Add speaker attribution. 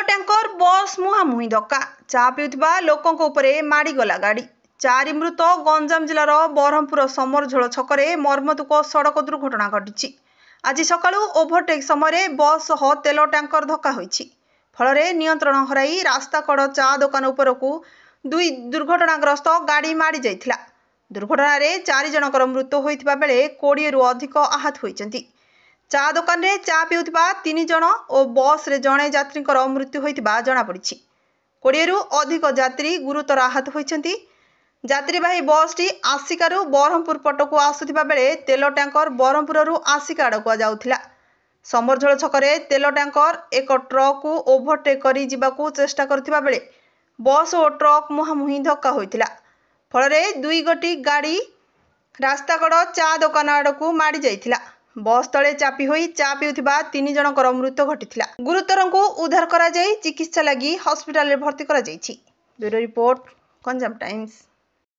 Speaker 1: Tanker बस मुहांमुही धक्का चा पिउथिबा लोकंक उपरे माड़ीगला गाड़ी। चारि मृत गंजाम जिलार बरहमपुर समरझोल छकरे मर्मतुक सड़क दुर्घटना घटी। आज सकाळु ओभरटेक समय बस सह तेल टैंकर धक्का होईछि। फल नियंत्रण हराई रास्ता कड़ चा दोकान उपरकू दुई दुर्घटनाग्रस्त गाड़ी माड़ी जाइथिला। दुर्घटना रे 4 जनकर मृत्यु होइथिबा बेले 20 रु अधिक आहत होइछन्ति। चा दोकान रे चा पिउथिबा 3 जन और बस रे जणे यात्रीकर मृत्यु होइथिबा जणा पड़िछि। 20 रु अधिक यात्री गुरुतर आहत होइछन्ति। यात्रीवाही बस टी आसिकारु बरहमपुर पटकू आसुथिबा बेले तेल टैंकर बरहमपुर रु आसिका आड़कू जाउथिला। समरझोल छकरे तेल टैंकर एक ट्रक को ओभरटेक करी जिबाकू चेष्टा करथिबा बेले बस और ट्रक मुहांमुही धक्का होइथिला। फल दुई गोटी गाड़ी रास्ता कड़ चा दोकान आड़कू माड़ी जाइथिला। बस तले चापी होई चा पिउथिबा 3 जनकर मृत्यु घटिथिला। गुरुतरंकू उद्धार करा जाई चिकित्सा लगी हॉस्पिटल रे भर्ती करा जाइछि। Bureau report, Ganjam times.